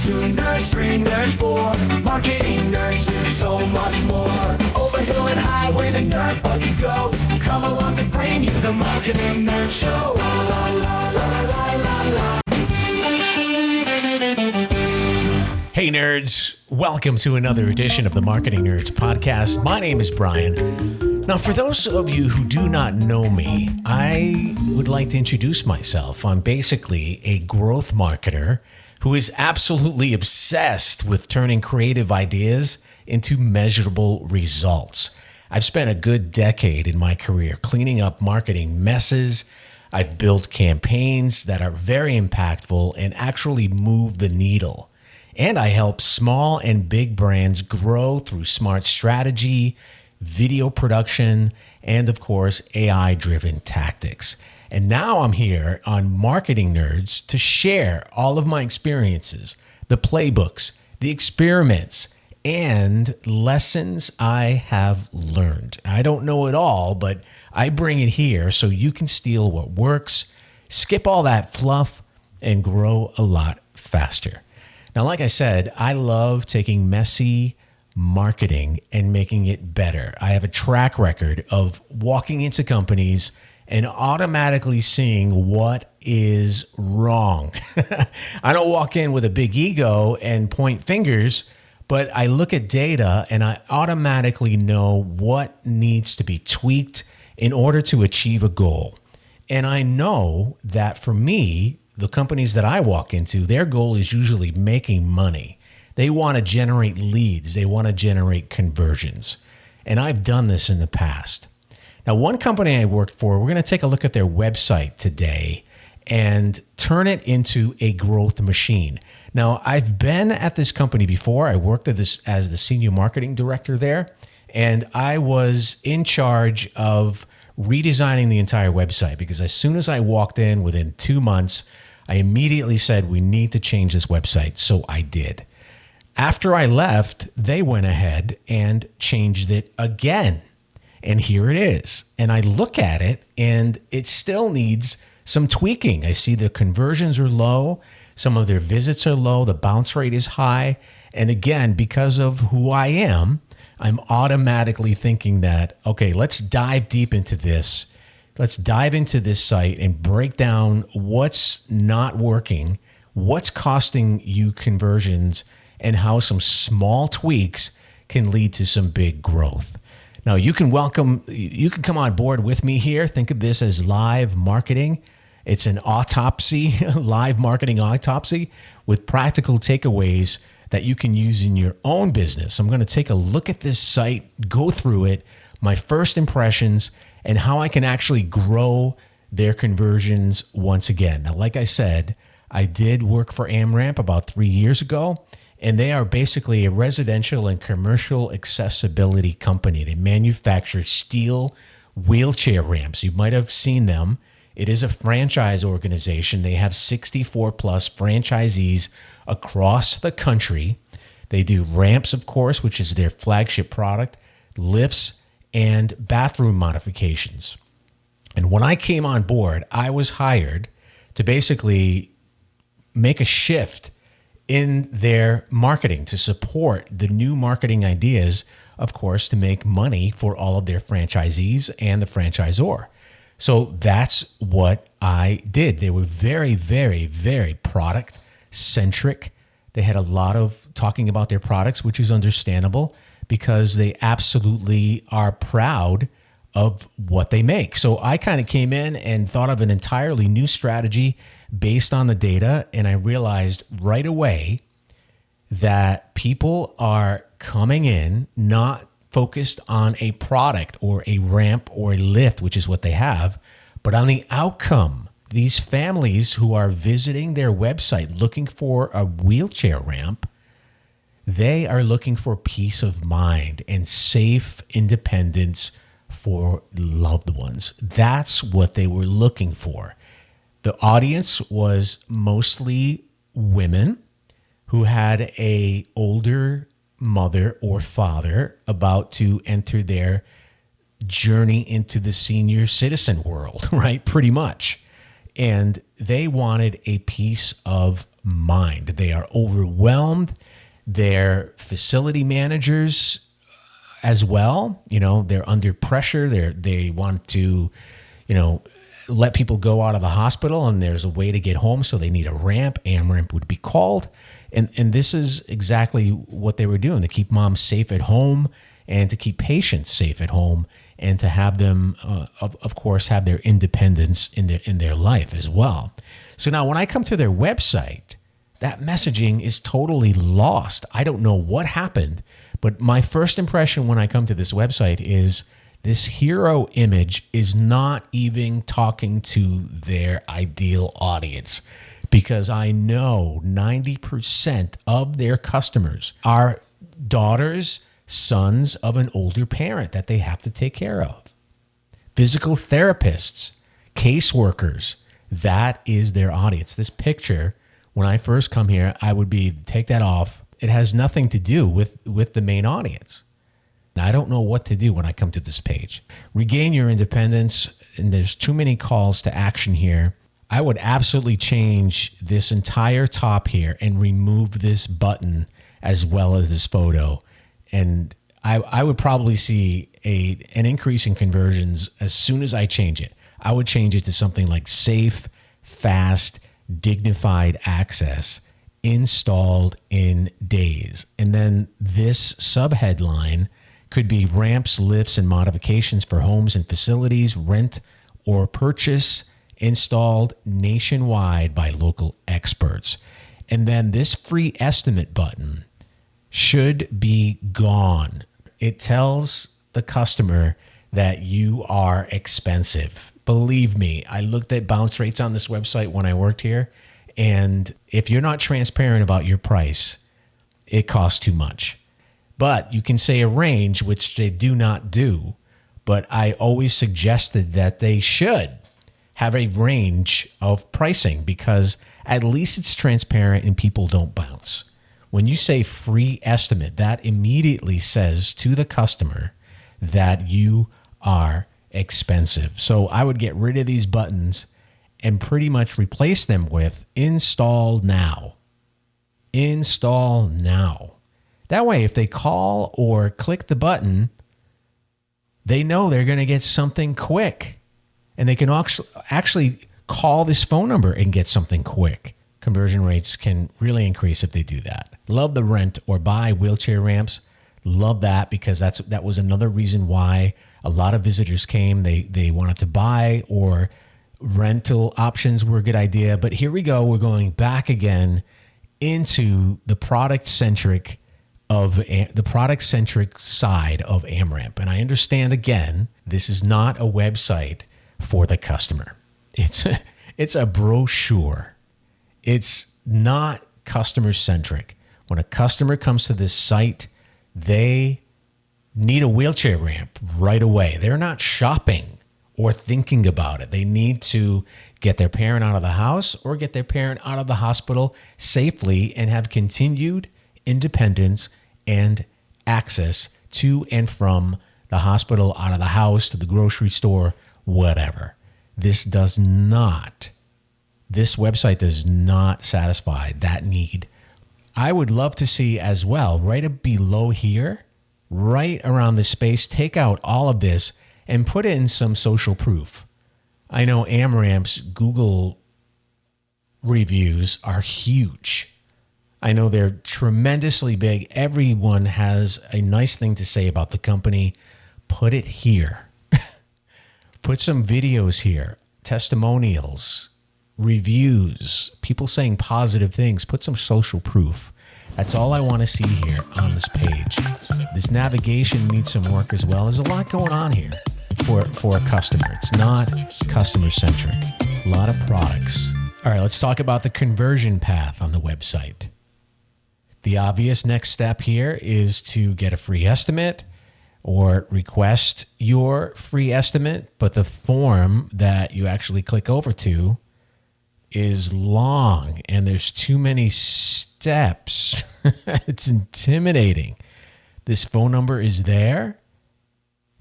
Two nerds, three nerds, four marketing nerds do so much more. Over hill and high where the nerd buggies go. Come along and bring you the Marketing Nerd Show. La la la la la la la. Hey nerds, welcome to another edition of the Marketing Nerds podcast. My name is Brian. Now, for those of you who do not know me, I would like to introduce myself. I'm basically a growth marketer who is absolutely obsessed with turning creative ideas into measurable results. I've spent a good decade in my career cleaning up marketing messes. I've built campaigns that are very impactful and actually move the needle. And I help small and big brands grow through smart strategy, video production, and of course, AI-driven tactics. And now I'm here on Marketing Nerds to share all of my experiences, the playbooks, the experiments, and lessons I have learned. I don't know it all, but I bring it here so you can steal what works, skip all that fluff, and grow a lot faster. Now, like I said, I love taking messy marketing and making it better. I have a track record of walking into companies and automatically seeing what is wrong. I don't walk in with a big ego and point fingers, but I look at data and I automatically know what needs to be tweaked in order to achieve a goal. And I know that for me, the companies that I walk into, their goal is usually making money. They want to generate leads. They want to generate conversions. And I've done this in the past. Now, one company I worked for, we're going to take a look at their website today and turn it into a growth machine. Now, I've been at this company before. I worked at this as the senior marketing director there, and I was in charge of redesigning the entire website because as soon as I walked in, within 2 months, I immediately said, we need to change this website. So I did. After I left, they went ahead and changed it again. And here it is. And I look at it and it still needs some tweaking. I see the conversions are low. Some of their visits are low. The bounce rate is high. And again, because of who I am, I'm automatically thinking that, okay, let's dive deep into this. Let's dive into this site and break down what's not working, what's costing you conversions, and how some small tweaks can lead to some big growth. Now, you can come on board with me here. Think of this as live marketing. It's an autopsy, live marketing autopsy with practical takeaways that you can use in your own business. I'm going to take a look at this site, go through it, my first impressions, and how I can actually grow their conversions once again. Now, like I said, I did work for AmRamp about 3 years ago, and they are basically a residential and commercial accessibility company. They manufacture steel wheelchair ramps. You might have seen them. It is a franchise organization. They have 64 plus franchisees across the country. They do ramps, of course, which is their flagship product, lifts, and bathroom modifications. And when I came on board, I was hired to basically make a shift in their marketing to support the new marketing ideas, of course, to make money for all of their franchisees and the franchisor. So that's what I did. They were very, very, very product centric. They had a lot of talking about their products, which is understandable because they absolutely are proud of what they make. So I kind of came in and thought of an entirely new strategy based on the data. And I realized right away that people are coming in not focused on a product or a ramp or a lift, which is what they have, but on the outcome. These families who are visiting their website looking for a wheelchair ramp, they are looking for peace of mind and safe independence for loved ones. That's what they were looking for. The audience was mostly women who had a older mother or father about to enter their journey into the senior citizen world, right? Pretty much. and they wanted a peace of mind. They are overwhelmed. Their facility managers as well, they're under pressure. They want to, let people go out of the hospital, and there's a way to get home, so they need a ramp. AmRamp would be called. And this is exactly what they were doing, to keep moms safe at home and to keep patients safe at home, and to have them, of course, have their independence in their life as well. So now when I come to their website, that messaging is totally lost. I don't know what happened, but my first impression when I come to this website is this hero image is not even talking to their ideal audience, because I know 90% of their customers are daughters, sons of an older parent that they have to take care of. Physical therapists, caseworkers, that is their audience. This picture, when I first come here, I would take that off. It has nothing to do with the main audience. Now, I don't know what to do when I come to this page. Regain your independence, and there's too many calls to action here. I would absolutely change this entire top here and remove this button as well as this photo. And I would probably see an increase in conversions as soon as I change it. I would change it to something like safe, fast, dignified access, installed in days. And then this subheadline could be ramps, lifts, and modifications for homes and facilities, rent or purchase, installed nationwide by local experts. And then this free estimate button should be gone. It tells the customer that you are expensive. Believe me, I looked at bounce rates on this website when I worked here, and if you're not transparent about your price, it costs too much. But you can say a range, which they do not do, but I always suggested that they should have a range of pricing, because at least it's transparent and people don't bounce. When you say free estimate, that immediately says to the customer that you are expensive. So I would get rid of these buttons and pretty much replace them with install now. Install now. That way, if they call or click the button, they know they're going to get something quick. And they can actually call this phone number and get something quick. Conversion rates can really increase if they do that. Love the rent or buy wheelchair ramps. Love that, because that was another reason why a lot of visitors came. They wanted to buy, or rental options were a good idea. But here we go. We're going back again into the product-centric side of AmRamp. And I understand, again, this is not a website for the customer. It's a brochure. It's not customer-centric. When a customer comes to this site, they need a wheelchair ramp right away. They're not shopping or thinking about it. They need to get their parent out of the house or get their parent out of the hospital safely and have continued independence and access to and from the hospital, out of the house, to the grocery store, whatever. This website does not satisfy that need. I would love to see as well, right up below here, right around the space, take out all of this and put in some social proof. I know AmRamp's Google reviews are huge. I know they're tremendously big. Everyone has a nice thing to say about the company. Put it here. Put some videos here, testimonials, reviews, people saying positive things. Put some social proof. That's all I want to see here on this page. This navigation needs some work as well. There's a lot going on here for a customer. It's not customer-centric. A lot of products. All right, let's talk about the conversion path on the website. The obvious next step here is to get a free estimate or request your free estimate, but the form that you actually click over to is long and there's too many steps. It's intimidating. This phone number is there,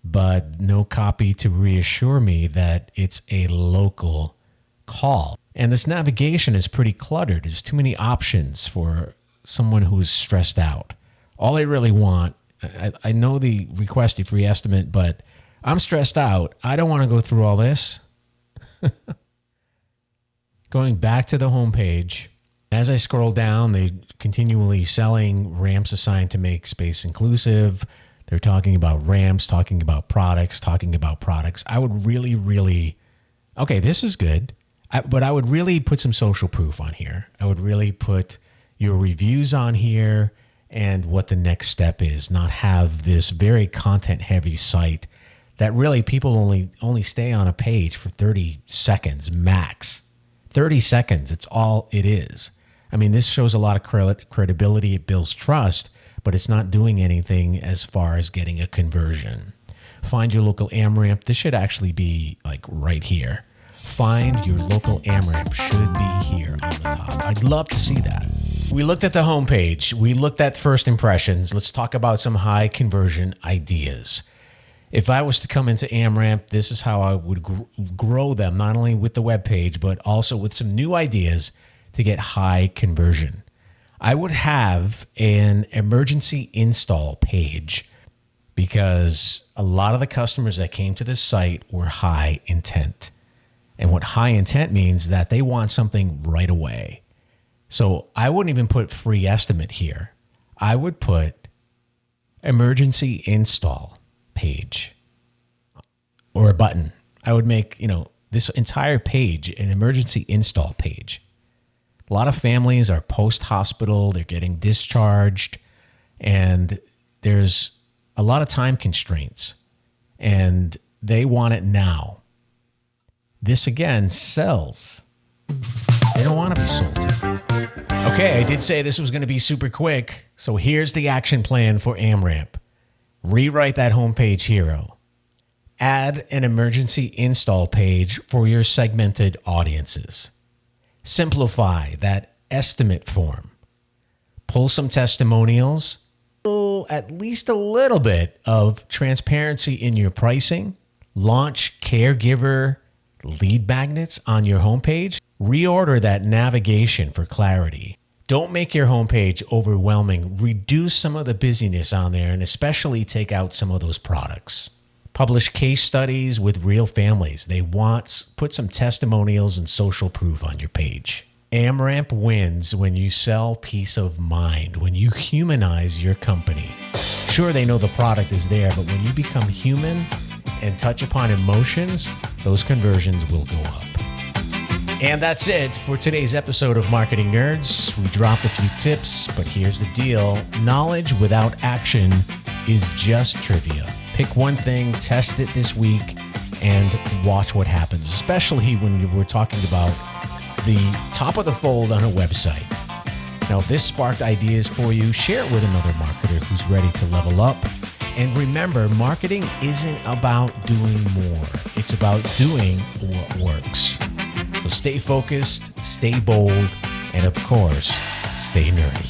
but no copy to reassure me that it's a local call. And this navigation is pretty cluttered. There's too many options for someone who's stressed out. All they really want, I know the request a free estimate, but I'm stressed out. I don't want to go through all this. Going back to the homepage, as I scroll down, they're continually selling ramps assigned to make space inclusive. They're talking about ramps, talking about products. I would really, okay, this is good. But I would really put some social proof on here. I would really put your reviews on here and what the next step is, not have this very content-heavy site that really people only stay on a page for 30 seconds max. 30 seconds, it's all it is. I mean, this shows a lot of credibility. It builds trust, but it's not doing anything as far as getting a conversion. Find your local AmRamp. This should actually be like right here. Find your local AmRamp should be here on the top. I'd love to see that. We looked at the homepage. We looked at first impressions. Let's talk about some high conversion ideas. If I was to come into AmRamp, this is how I would grow them, not only with the web page, but also with some new ideas to get high conversion. I would have an emergency install page because a lot of the customers that came to this site were high intent. And what high intent means that they want something right away. So I wouldn't even put free estimate here. I would put emergency install page or a button. I would make, this entire page an emergency install page. A lot of families are post-hospital, they're getting discharged, and there's a lot of time constraints, and they want it now. This again sells. They don't want to be sold to. Okay, I did say this was going to be super quick. So here's the action plan for AmRamp. Rewrite that homepage hero. Add an emergency install page for your segmented audiences. Simplify that estimate form. Pull some testimonials. At least a little bit of transparency in your pricing. Launch caregiver lead magnets on your homepage. Reorder that navigation for clarity. Don't make your homepage overwhelming. Reduce some of the busyness on there and especially take out some of those products. Publish case studies with real families. Put some testimonials and social proof on your page. AmRamp wins when you sell peace of mind, when you humanize your company. Sure, they know the product is there, but when you become human and touch upon emotions, those conversions will go up. And that's it for today's episode of Marketing Nerds. We dropped a few tips, but here's the deal. Knowledge without action is just trivia. Pick one thing, test it this week, and watch what happens, especially when we're talking about the top of the fold on a website. Now, if this sparked ideas for you, share it with another marketer who's ready to level up. And remember, marketing isn't about doing more. It's about doing what works. So stay focused, stay bold, and of course, stay nerdy.